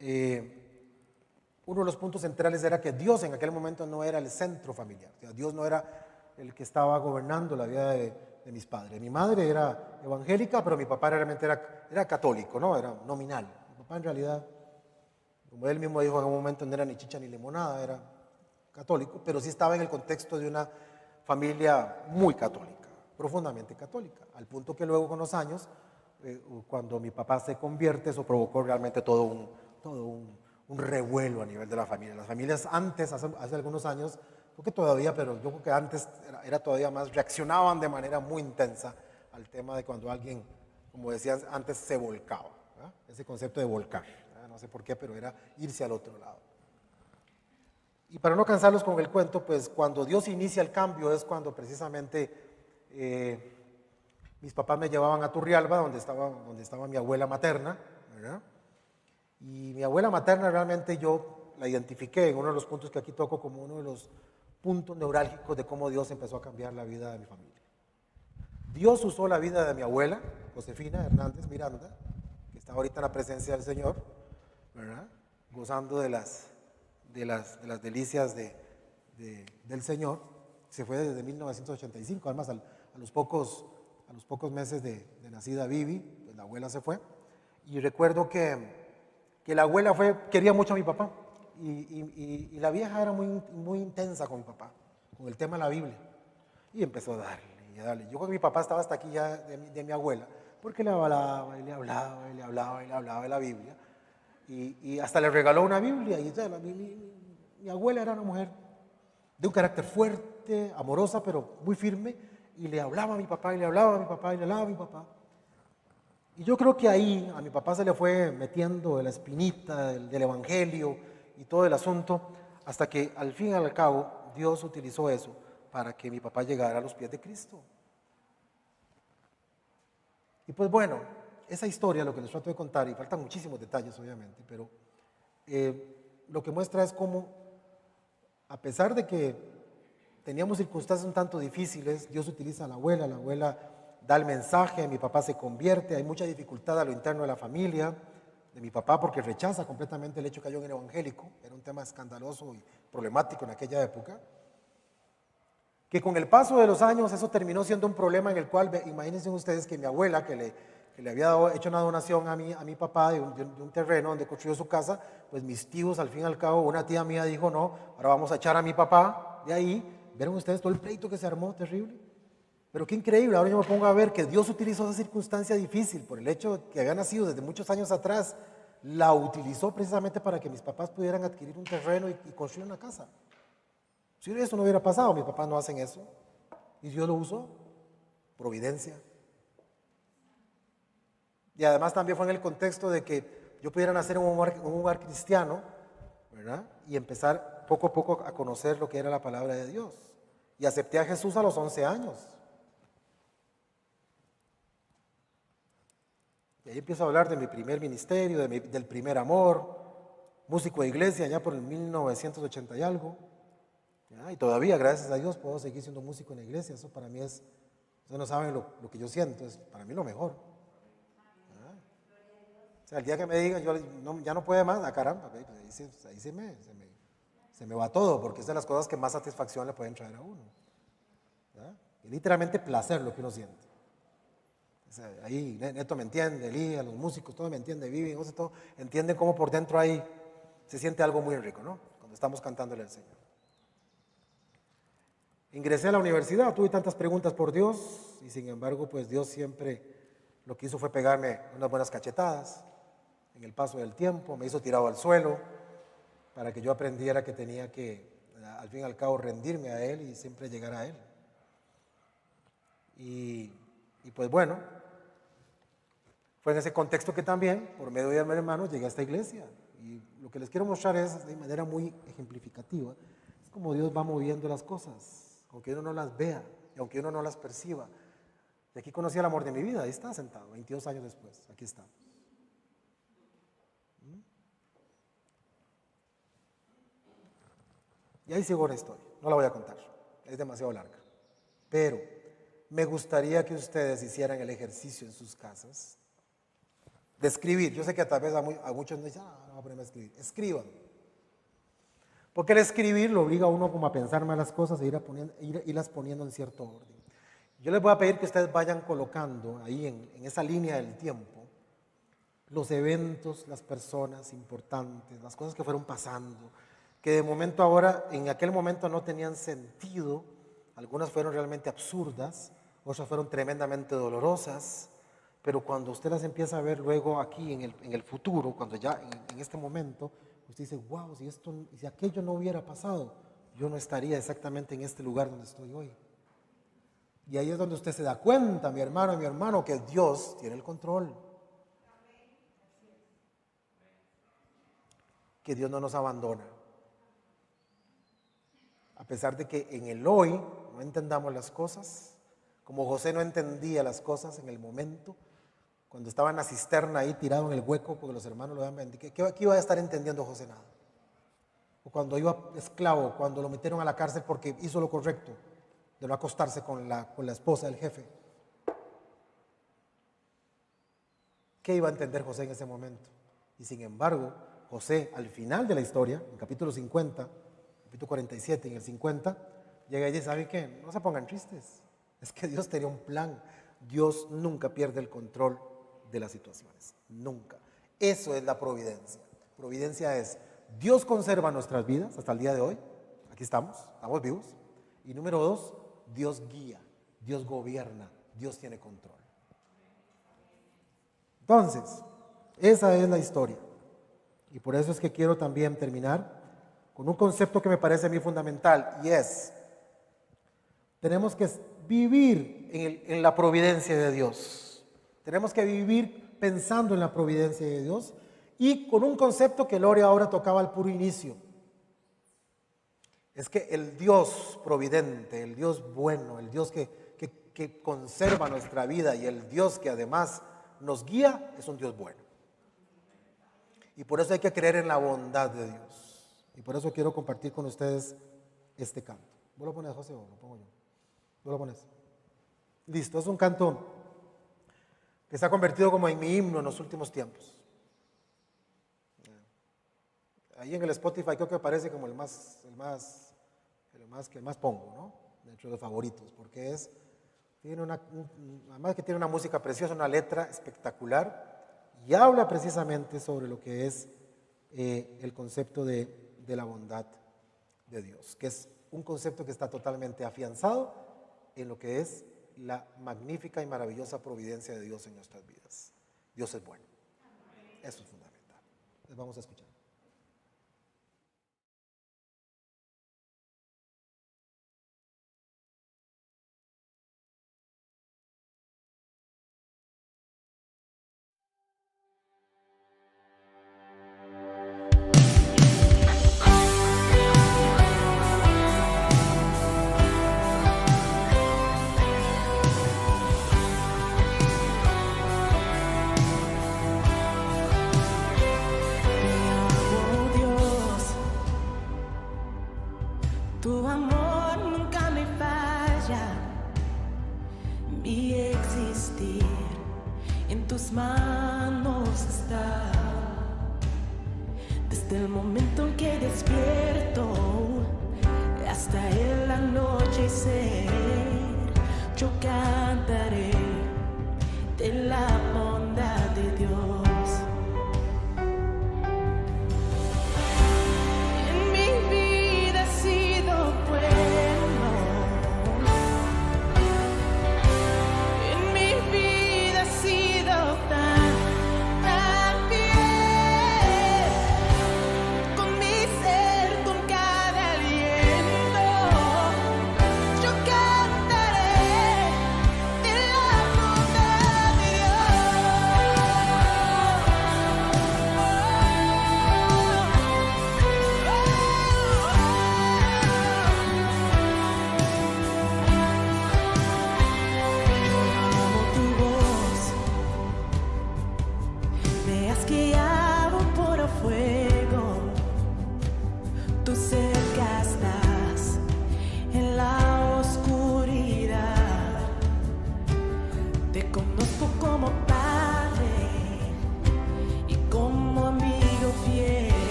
uno de los puntos centrales era que Dios en aquel momento no era el centro familiar. O sea, Dios no era el que estaba gobernando la vida de mis padres. Mi madre era evangélica, pero mi papá realmente era católico, ¿no? Era nominal. Mi papá en realidad, como él mismo dijo en un momento, no era ni chicha ni limonada, era católico, pero sí estaba en el contexto de una familia muy católica, profundamente católica, al punto que luego con los años, cuando mi papá se convierte, eso provocó realmente todo un revuelo a nivel de la familia. Las familias antes, hace algunos años, creo que todavía, pero yo creo que antes era todavía más, reaccionaban de manera muy intensa al tema de cuando alguien, como decías antes, se volcaba, ¿verdad? Ese concepto de volcar, ¿verdad? No sé por qué, pero era irse al otro lado. Y para no cansarlos con el cuento, pues cuando Dios inicia el cambio es cuando precisamente mis papás me llevaban a Turrialba, donde estaba mi abuela materna, ¿verdad? Y mi abuela materna realmente yo la identifiqué en uno de los puntos que aquí toco como uno de los puntos neurálgicos de cómo Dios empezó a cambiar la vida de mi familia. Dios usó la vida de mi abuela, Josefina Hernández Miranda, que está ahorita en la presencia del Señor, ¿verdad? Gozando de las delicias del Señor. Se fue desde 1985, además a los pocos meses de nacida Vivi, pues la abuela se fue. Y recuerdo que la abuela quería mucho a mi papá, y la vieja era muy intensa con mi papá, con el tema de la Biblia, y empezó a darle. Yo con mi papá estaba hasta aquí ya de mi abuela, porque le hablaba y le hablaba y le hablaba y le hablaba de la Biblia, y hasta le regaló una Biblia. Y mi abuela era una mujer de un carácter fuerte, amorosa, pero muy firme, y le hablaba a mi papá y le hablaba a mi papá y le hablaba a mi papá. Y yo creo que ahí a mi papá se le fue metiendo la espinita del evangelio y todo el asunto, hasta que al fin y al cabo Dios utilizó eso para que mi papá llegara a los pies de Cristo. Y pues bueno, esa historia, lo que les trato de contar, y faltan muchísimos detalles obviamente, pero lo que muestra es cómo, a pesar de que teníamos circunstancias un tanto difíciles, Dios utiliza a la abuela da el mensaje, mi papá se convierte, hay mucha dificultad a lo interno de la familia de mi papá porque rechaza completamente el hecho que haya un evangélico, era un tema escandaloso y problemático en aquella época, que con el paso de los años eso terminó siendo un problema en el cual, imagínense ustedes que mi abuela, que le había hecho una donación a mi papá de un terreno donde construyó su casa, pues mis tíos, al fin y al cabo, una tía mía dijo, no, ahora vamos a echar a mi papá de ahí. ¿Vieron ustedes todo el pleito que se armó? Terrible. Pero qué increíble, ahora yo me pongo a ver que Dios utilizó esa circunstancia difícil por el hecho de que había nacido desde muchos años atrás, la utilizó precisamente para que mis papás pudieran adquirir un terreno y construir una casa. Si eso no hubiera pasado, mis papás no hacen eso, y Dios lo usó, providencia. Y además también fue en el contexto de que yo pudiera nacer en un hogar cristiano, ¿verdad? Y empezar poco a poco a conocer lo que era la palabra de Dios. Y acepté a Jesús a los 11 años. Y ahí empiezo a hablar de mi primer ministerio, del primer amor, músico de iglesia, ya por el 1980 y algo. ¿Ya? Y todavía, gracias a Dios, puedo seguir siendo músico en la iglesia. Eso para mí es, ustedes no saben lo que yo siento, es para mí lo mejor. ¿Ya? O sea, el día que me digan, ya no puede más, caramba, ahí se me va todo, porque es de las cosas que más satisfacción le pueden traer a uno. ¿Ya? Y literalmente placer lo que uno siente. O sea, ahí Neto me entiende, Elías, los músicos, todo me entiende, Vivi, todo, entienden cómo por dentro ahí se siente algo muy rico, ¿no? Cuando estamos cantándole al Señor. Ingresé a la universidad, tuve tantas preguntas por Dios, y sin embargo, pues Dios siempre lo que hizo fue pegarme unas buenas cachetadas en el paso del tiempo, me hizo tirado al suelo para que yo aprendiera que tenía que, al fin y al cabo, rendirme a Él y siempre llegar a Él. Y pues bueno, fue en ese contexto que también, por medio de mi hermano, llegué a esta iglesia. Y lo que les quiero mostrar es, de manera muy ejemplificativa, es como Dios va moviendo las cosas, aunque uno no las vea, y aunque uno no las perciba. Y aquí conocí el amor de mi vida, ahí está sentado, 22 años después, aquí estamos. Y ahí sigo la historia, no la voy a contar. es demasiado larga. Pero me gustaría que ustedes hicieran el ejercicio en sus casas de escribir. Yo sé que tal vez a muchos no dicen, no voy a ponerme a escribir. Escriban. Porque el escribir lo obliga a uno como a pensar más las cosas e irlas poniendo en cierto orden. Yo les voy a pedir que ustedes vayan colocando ahí en esa línea del tiempo los eventos, las personas importantes, las cosas que fueron pasando, que de momento ahora, en aquel momento no tenían sentido. Algunas fueron realmente absurdas, otras fueron tremendamente dolorosas, pero cuando usted las empieza a ver luego aquí en el futuro, cuando ya en este momento, usted dice, wow, si aquello no hubiera pasado, yo no estaría exactamente en este lugar donde estoy hoy. Y ahí es donde usted se da cuenta, mi hermano, que Dios tiene el control. Que Dios no nos abandona. A pesar de que en el hoy no entendamos las cosas, como José no entendía las cosas en el momento, cuando estaba en la cisterna ahí tirado en el hueco porque los hermanos lo habían vendido, ¿qué iba a estar entendiendo José? Nada. O cuando iba esclavo, cuando lo metieron a la cárcel porque hizo lo correcto, de no acostarse con la esposa del jefe. ¿Qué iba a entender José en ese momento? Y sin embargo, José, al final de la historia, en capítulo 50, capítulo 47 y en el 50, llega y dice, ¿saben qué? No se pongan tristes. Es que Dios tenía un plan. Dios nunca pierde el control de las situaciones. Nunca. Eso es la providencia. Providencia es, Dios conserva nuestras vidas hasta el día de hoy. Aquí estamos vivos. Y número 2, Dios guía, Dios gobierna, Dios tiene control. Entonces, esa es la historia. Y por eso es que quiero también terminar con un concepto que me parece a mí fundamental, y es, tenemos que vivir en la providencia de Dios. Tenemos que vivir pensando en la providencia de Dios y con un concepto que Lore ahora tocaba al puro inicio. Es que el Dios providente, el Dios bueno, el Dios que conserva nuestra vida y el Dios que además nos guía, es un Dios bueno. Y por eso hay que creer en la bondad de Dios. Y por eso quiero compartir con ustedes este canto. ¿Vos lo pones, José, o lo pongo yo? ¿Vos lo pones? Listo, es un canto que se ha convertido como en mi himno en los últimos tiempos. Ahí en el Spotify creo que aparece como el más pongo, ¿no? Dentro de los favoritos, porque además que tiene una música preciosa, una letra espectacular, y habla precisamente sobre lo que es el concepto de la bondad de Dios, que es un concepto que está totalmente afianzado en lo que es la magnífica y maravillosa providencia de Dios en nuestras vidas. Dios es bueno. Eso es fundamental. Les vamos a escuchar. Tu amor nunca me falla, mi existir en tus manos está. Desde el momento en que despierto hasta el anochecer, yo cantaré de la bondad de Dios. Yo cantaré de la bondad de Dios.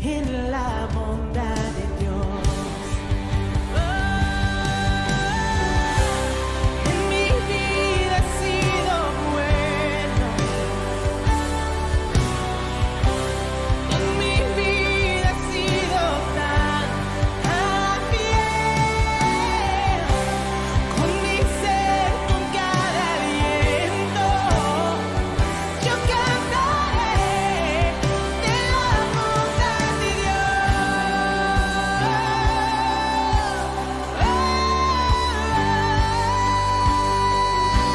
en la bondad de Dios. En mi vida ha sido bueno, en mi vida ha sido tan fiel, con mi ser, con cada aliento, yo cantaré de la bondad de Dios.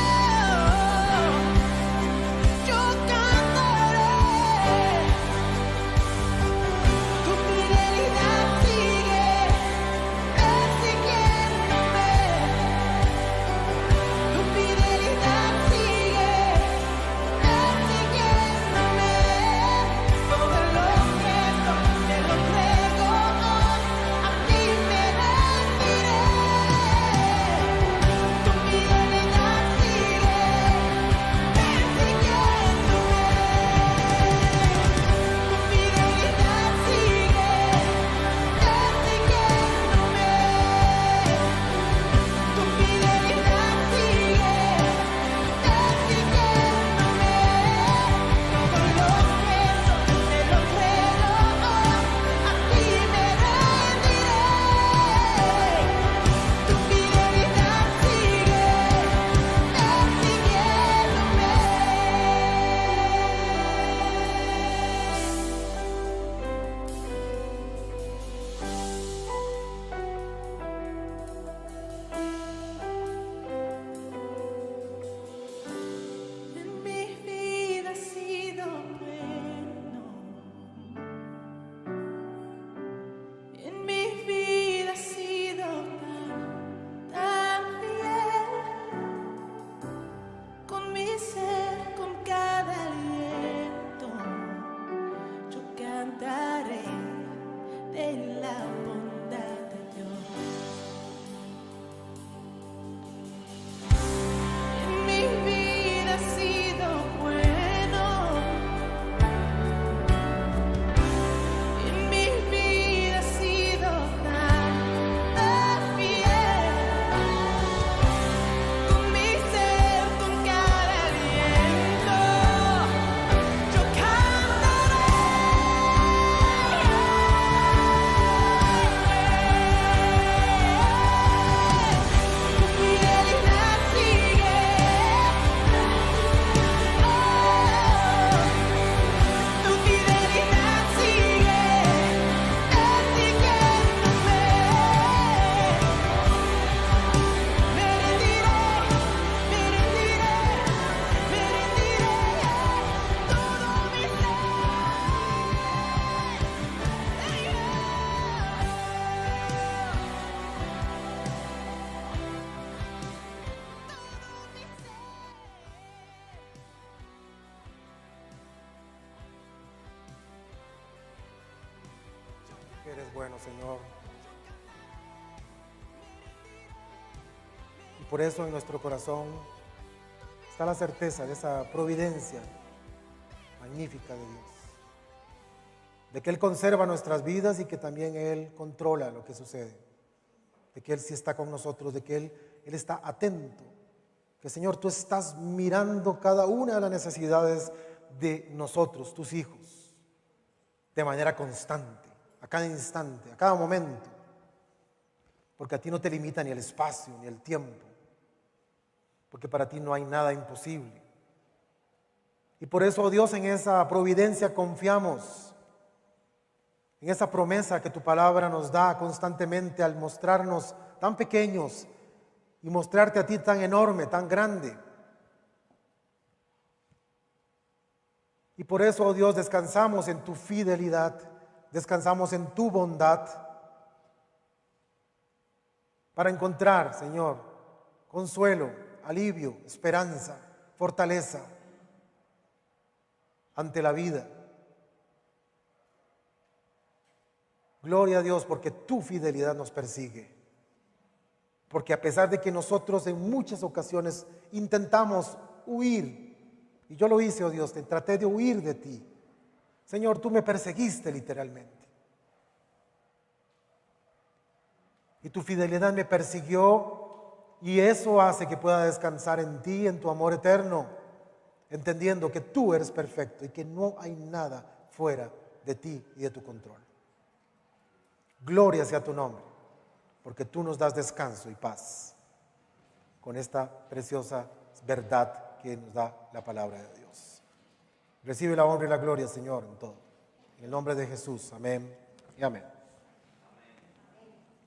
Yo cantaré, tu fidelidad sigue persiguiéndome, tu fidelidad sigue persiguiéndome. Todo lo que soy te lo entrego hoy, a ti me rendiré. Tu fidelidad sigue persiguiéndome, tu fidelidad sigue persiguiéndome, tu fidelidad sigue persiguiéndome. Todo lo que soy te lo entrego hoy, a ti me rendiré. Tu fidelidad sigue persiguiéndome. En mi vida ha sido bueno, en mi vida ha sido tan fiel, con mi ser, con cada aliento, yo cantaré de la bondad de Dios. En mi vida ha sido bueno, en mi vida ha sido tan fiel, con mi ser, con cada aliento, yo cantaré. Tu fidelidad sigue, tu fidelidad sigue persiguiéndome. Me rendiré, me rendiré, me rendiré todo mi Que eres bueno, Señor. Y por eso en nuestro corazón está la certeza de esa providencia magnífica de Dios, de que Él conserva nuestras vidas y que también Él controla lo que sucede, de que Él sí está con nosotros, de que Él está atento, que Señor, tú estás mirando cada una de las necesidades de nosotros, tus hijos, de manera constante, a cada instante, a cada momento, porque a ti no te limita ni el espacio ni el tiempo, porque para ti no hay nada imposible. Y por eso, oh Dios, en esa providencia confiamos, en esa promesa que tu palabra nos da constantemente al mostrarnos tan pequeños y mostrarte a ti tan enorme, tan grande. Y por eso, oh Dios, descansamos en tu fidelidad, descansamos en tu bondad, para encontrar, Señor, consuelo, alivio, esperanza, fortaleza ante la vida. Gloria a Dios, porque tu fidelidad nos persigue. Porque a pesar de que nosotros en muchas ocasiones intentamos huir, y yo lo hice, oh Dios, traté de huir de ti. Señor, tú me perseguiste literalmente. y tu fidelidad me persiguió, y eso hace que pueda descansar en ti, en tu amor eterno, entendiendo que tú eres perfecto y que no hay nada fuera de ti y de tu control. Gloria sea tu nombre, porque tú nos das descanso y paz con esta preciosa verdad que nos da la palabra de Dios. Recibe la honra y la gloria, Señor, en todo. En el nombre de Jesús, amén y amén.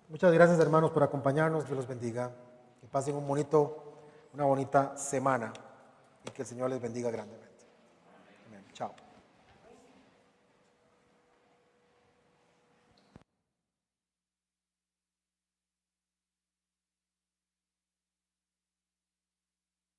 Muchas gracias, hermanos, por acompañarnos. Dios los bendiga. Que pasen una bonita semana y que el Señor les bendiga grandemente. Amén. Chao.